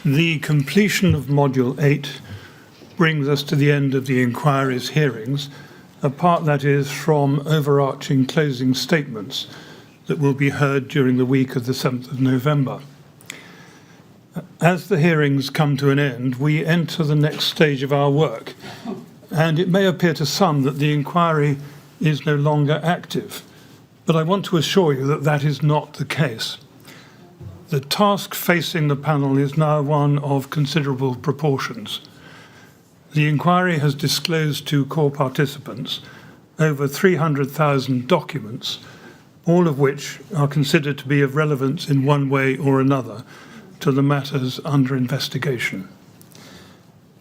The completion of Module 8 brings us to the end of the inquiry's hearings, a part that is from overarching closing statements that will be heard during the week of the 7th of November. As the hearings come to an end, we enter the next stage of our work, and it may appear to some that the inquiry is no longer active, but I want to assure you that that is not the case. The task facing the panel is now one of considerable proportions. The inquiry has disclosed to core participants over 300,000 documents, all of which are considered to be of relevance in one way or another to the matters under investigation.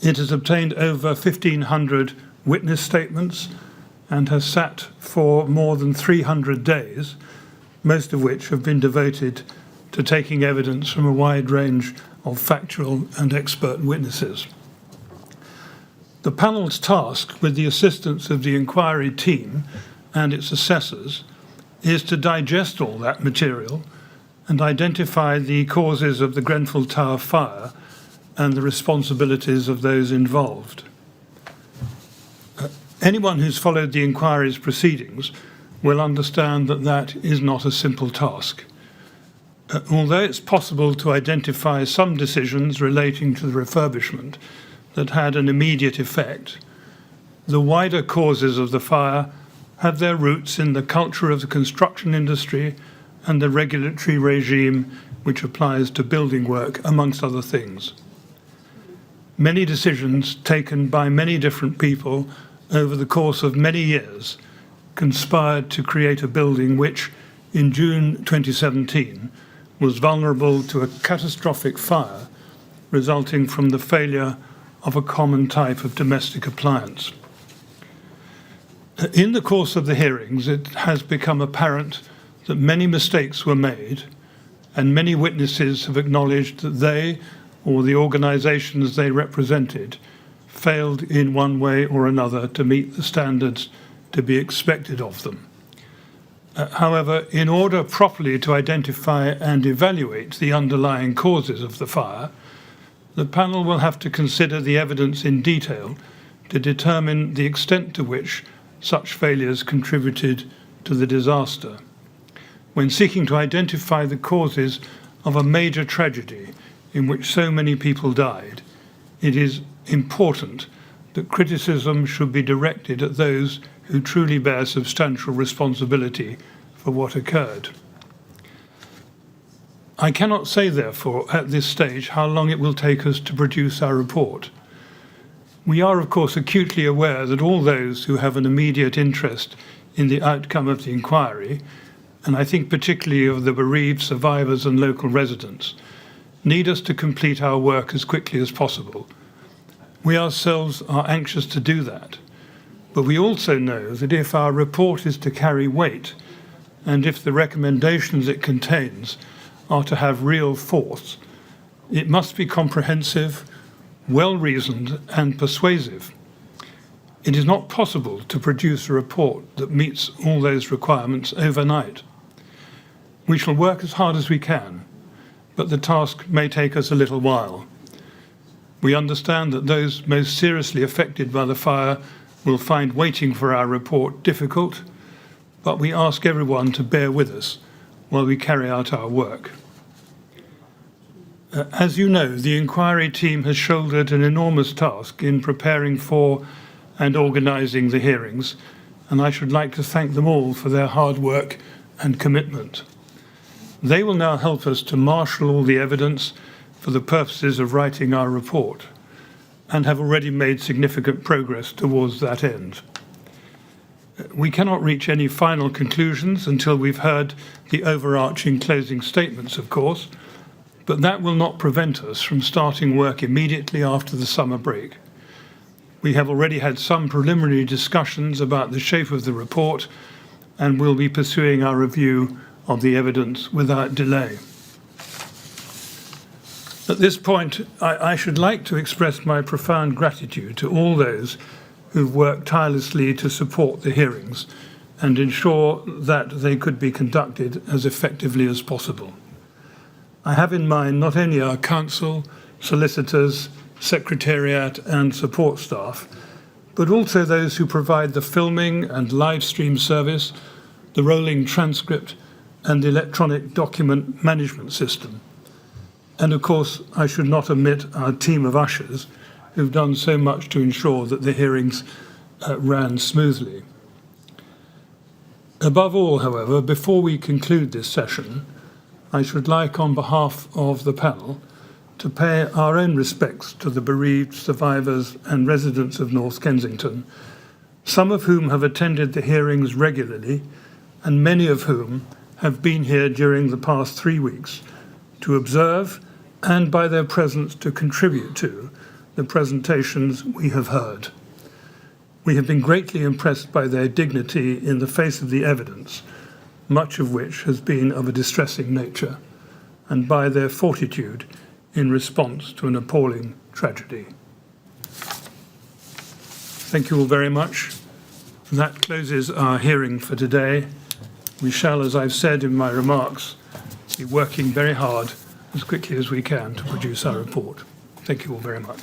It has obtained over 1,500 witness statements and has sat for more than 300 days, most of which have been devoted to taking evidence from a wide range of factual and expert witnesses. The panel's task, with the assistance of the inquiry team and its assessors, is to digest all that material and identify the causes of the Grenfell Tower fire and the responsibilities of those involved. Anyone who's followed the inquiry's proceedings will understand that that is not a simple task. Although it's possible to identify some decisions relating to the refurbishment that had an immediate effect, the wider causes of the fire have their roots in the culture of the construction industry and the regulatory regime which applies to building work, amongst other things. Many decisions taken by many different people over the course of many years conspired to create a building which, in June 2017, was vulnerable to a catastrophic fire resulting from the failure of a common type of domestic appliance. In the course of the hearings, it has become apparent that many mistakes were made, and many witnesses have acknowledged that they, or the organisations they represented, failed in one way or another to meet the standards to be expected of them. However, in order properly to identify and evaluate the underlying causes of the fire, the panel will have to consider the evidence in detail to determine the extent to which such failures contributed to the disaster. When seeking to identify the causes of a major tragedy in which so many people died, it is important that criticism should be directed at those who truly bear substantial responsibility for what occurred. I cannot say, therefore, at this stage how long it will take us to produce our report. We are, of course, acutely aware that all those who have an immediate interest in the outcome of the inquiry, and I think particularly of the bereaved survivors and local residents, need us to complete our work as quickly as possible. We ourselves are anxious to do that, but we also know that if our report is to carry weight, and if the recommendations it contains are to have real force, it must be comprehensive, well-reasoned and persuasive. It is not possible to produce a report that meets all those requirements overnight. We shall work as hard as we can, but the task may take us a little while. We understand that those most seriously affected by the fire will find waiting for our report difficult, but we ask everyone to bear with us while we carry out our work. As you know, the inquiry team has shouldered an enormous task in preparing for and organising the hearings, and I should like to thank them all for their hard work and commitment. They will now help us to marshal all the evidence for the purposes of writing our report, and have already made significant progress towards that end. We cannot reach any final conclusions until we've heard the overarching closing statements, of course, but that will not prevent us from starting work immediately after the summer break. We have already had some preliminary discussions about the shape of the report, and will be pursuing our review of the evidence without delay. At this point, I should like to express my profound gratitude to all those who've worked tirelessly to support the hearings and ensure that they could be conducted as effectively as possible. I have in mind not only our counsel, solicitors, secretariat and support staff, but also those who provide the filming and live stream service, the rolling transcript and the electronic document management system. And of course, I should not omit our team of ushers who've done so much to ensure that the hearings ran smoothly. Above all, however, before we conclude this session, I should like, on behalf of the panel, to pay our own respects to the bereaved survivors and residents of North Kensington, some of whom have attended the hearings regularly and many of whom have been here during the past 3 weeks to observe and by their presence to contribute to the presentations we have heard. We have been greatly impressed by their dignity in the face of the evidence, much of which has been of a distressing nature, and by their fortitude in response to an appalling tragedy. Thank you all very much. That closes our hearing for today. We shall, as I've said in my remarks, be working very hard as quickly as we can to produce our report. Thank you all very much.